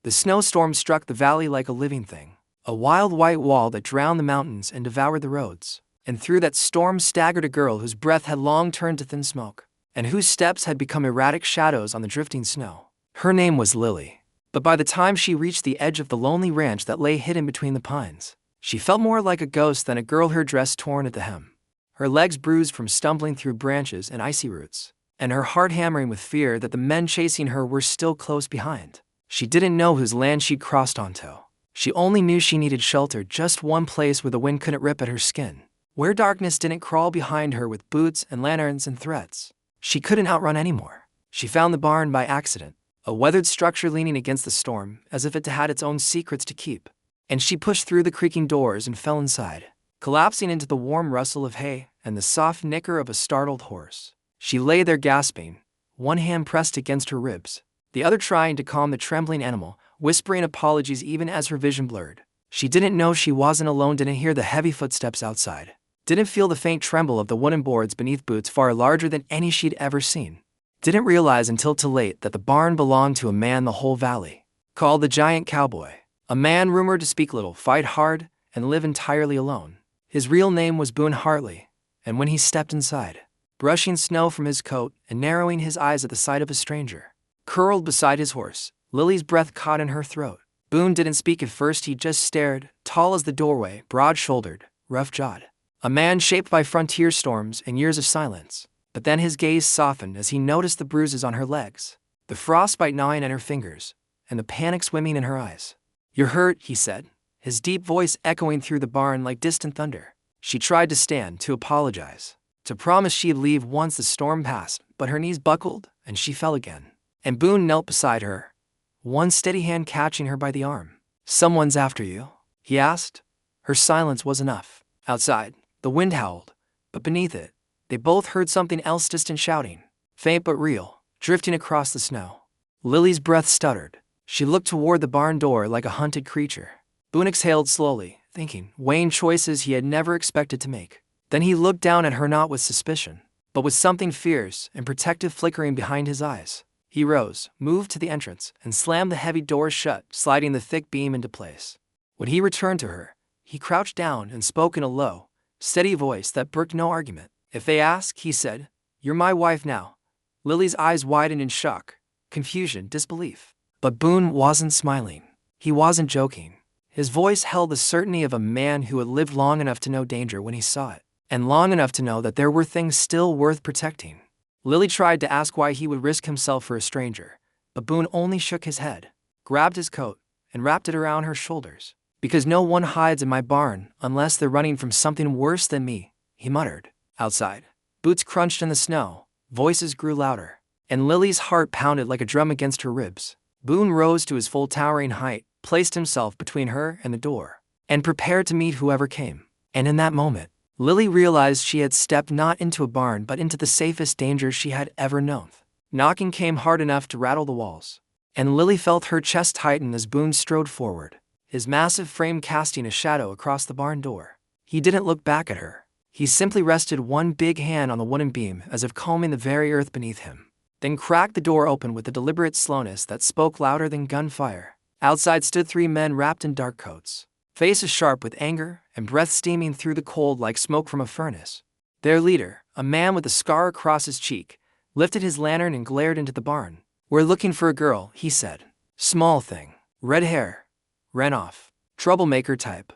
The snowstorm struck the valley like a living thing, a wild white wall that drowned the mountains and devoured the roads. And through that storm staggered a girl whose breath had long turned to thin smoke, and whose steps had become erratic shadows on the drifting snow. Her name was Lily. But by the time she reached the edge of the lonely ranch that lay hidden between the pines, she felt more like a ghost than a girl, her dress torn at the hem, her legs bruised from stumbling through branches and icy roots, and her heart hammering with fear that the men chasing her were still close behind. She didn't know whose land she'd crossed onto. She only knew she needed shelter, just one place where the wind couldn't rip at her skin, where darkness didn't crawl behind her with boots and lanterns and threats. She couldn't outrun anymore. She found the barn by accident, a weathered structure leaning against the storm as if it had its own secrets to keep. And she pushed through the creaking doors and fell inside, collapsing into the warm rustle of hay and the soft nicker of a startled horse. She lay there gasping, one hand pressed against her ribs, the other trying to calm the trembling animal, whispering apologies even as her vision blurred. She didn't know she wasn't alone, didn't hear the heavy footsteps outside, didn't feel the faint tremble of the wooden boards beneath boots far larger than any she'd ever seen. Didn't realize until too late that the barn belonged to a man the whole valley called the Giant Cowboy, a man rumored to speak little, fight hard, and live entirely alone. His real name was Boone Hartley, and when he stepped inside, brushing snow from his coat and narrowing his eyes at the sight of a stranger, curled beside his horse, Lily's breath caught in her throat. Boone didn't speak at first, he just stared, tall as the doorway, broad-shouldered, rough-jawed. A man shaped by frontier storms and years of silence. But then his gaze softened as he noticed the bruises on her legs, the frostbite gnawing at her fingers, and the panic swimming in her eyes. "You're hurt," he said, his deep voice echoing through the barn like distant thunder. She tried to stand, to apologize, to promise she'd leave once the storm passed, but her knees buckled, and she fell again. And Boone knelt beside her, one steady hand catching her by the arm. "Someone's after you?" he asked. Her silence was enough. Outside, the wind howled, but beneath it, they both heard something else, distant shouting, faint but real, drifting across the snow. Lily's breath stuttered. She looked toward the barn door like a hunted creature. Boone exhaled slowly, thinking, weighing choices he had never expected to make. Then he looked down at her, not with suspicion, but with something fierce and protective flickering behind his eyes. He rose, moved to the entrance, and slammed the heavy door shut, sliding the thick beam into place. When he returned to her, he crouched down and spoke in a low, steady voice that brooked no argument. "If they ask," he said, "you're my wife now." Lily's eyes widened in shock, confusion, disbelief. But Boone wasn't smiling. He wasn't joking. His voice held the certainty of a man who had lived long enough to know danger when he saw it, and long enough to know that there were things still worth protecting. Lily tried to ask why he would risk himself for a stranger, but Boone only shook his head, grabbed his coat, and wrapped it around her shoulders. "Because no one hides in my barn unless they're running from something worse than me," he muttered. Outside, boots crunched in the snow, voices grew louder, and Lily's heart pounded like a drum against her ribs. Boone rose to his full towering height, placed himself between her and the door, and prepared to meet whoever came. And in that moment, Lily realized she had stepped not into a barn but into the safest danger she had ever known. Knocking came hard enough to rattle the walls, and Lily felt her chest tighten as Boone strode forward, his massive frame casting a shadow across the barn door. He didn't look back at her. He simply rested one big hand on the wooden beam as if combing the very earth beneath him, then cracked the door open with a deliberate slowness that spoke louder than gunfire. Outside stood three men wrapped in dark coats, faces sharp with anger and breath steaming through the cold like smoke from a furnace. Their leader, a man with a scar across his cheek, lifted his lantern and glared into the barn. "We're looking for a girl," he said. "Small thing. Red hair. Ran off. Troublemaker type."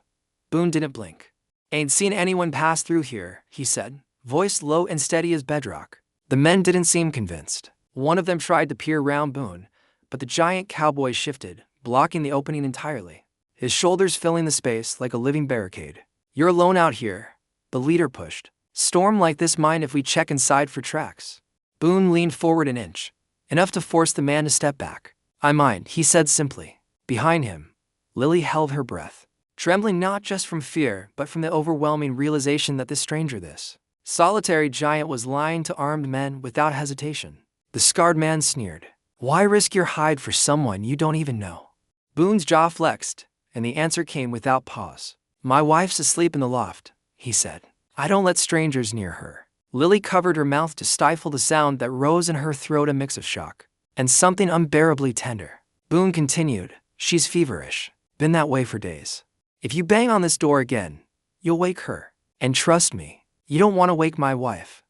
Boone didn't blink. "Ain't seen anyone pass through here," he said, voice low and steady as bedrock. The men didn't seem convinced. One of them tried to peer round Boone, but the Giant Cowboy shifted, blocking the opening entirely, his shoulders filling the space like a living barricade. "You're alone out here," the leader pushed. "Storm like this, mind if we check inside for tracks?" Boone leaned forward an inch, enough to force the man to step back. "I mind," he said simply. Behind him, Lily held her breath, trembling not just from fear but from the overwhelming realization that this solitary giant was lying to armed men without hesitation. The scarred man sneered. "Why risk your hide for someone you don't even know?" Boone's jaw flexed, and the answer came without pause. "My wife's asleep in the loft," he said. "I don't let strangers near her." Lily covered her mouth to stifle the sound that rose in her throat, a mix of shock and something unbearably tender. Boone continued, She's feverish. Been that way for days. If you bang on this door again, you'll wake her. And trust me, you don't want to wake my wife.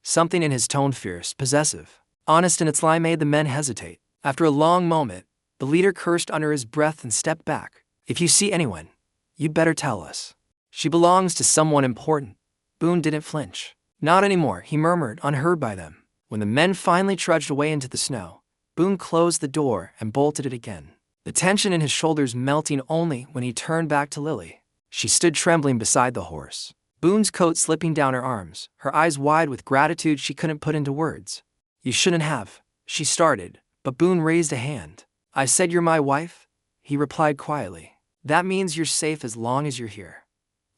Something in his tone fierce, possessive, honest in its lie made the men hesitate. After a long moment, the leader cursed under his breath and stepped back. If you see anyone, you'd better tell us. She belongs to someone important. Boone didn't flinch. Not anymore, he murmured, unheard by them. When the men finally trudged away into the snow, Boone closed the door and bolted it again, the tension in his shoulders melting only when he turned back to Lily. She stood trembling beside the horse, Boone's coat slipping down her arms, her eyes wide with gratitude she couldn't put into words. You shouldn't have, she started, but Boone raised a hand. I said you're my wife? He replied quietly. That means you're safe as long as you're here.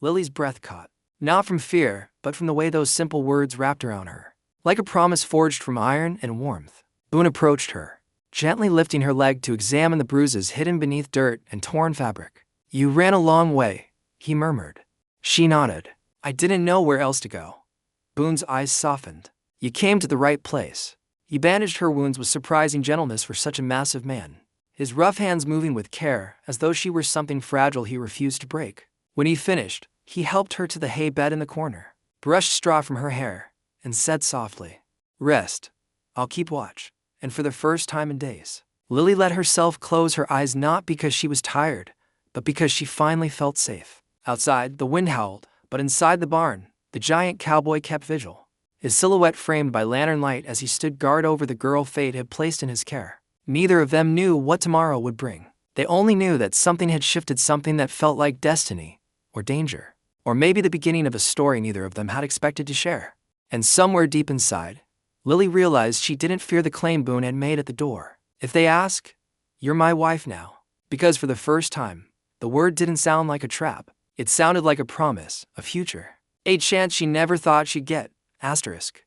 Lily's breath caught, not from fear, but from the way those simple words wrapped around her, like a promise forged from iron and warmth. Boone approached her, gently lifting her leg to examine the bruises hidden beneath dirt and torn fabric. You ran a long way, he murmured. She nodded. I didn't know where else to go. Boone's eyes softened. You came to the right place. He bandaged her wounds with surprising gentleness for such a massive man, his rough hands moving with care as though she were something fragile he refused to break. When he finished, he helped her to the hay bed in the corner, brushed straw from her hair, and said softly, Rest. I'll keep watch. And for the first time in days, Lily let herself close her eyes not because she was tired, but because she finally felt safe. Outside, the wind howled, but inside the barn, the giant cowboy kept vigil, his silhouette framed by lantern light as he stood guard over the girl fate had placed in his care. Neither of them knew what tomorrow would bring. They only knew that something had shifted, something that felt like destiny, or danger, or maybe the beginning of a story neither of them had expected to share. And somewhere deep inside, Lily realized she didn't fear the claim Boone had made at the door. If they ask, you're my wife now. Because for the first time, the word didn't sound like a trap. It sounded like a promise, a future, a chance she never thought she'd get. Asterisk.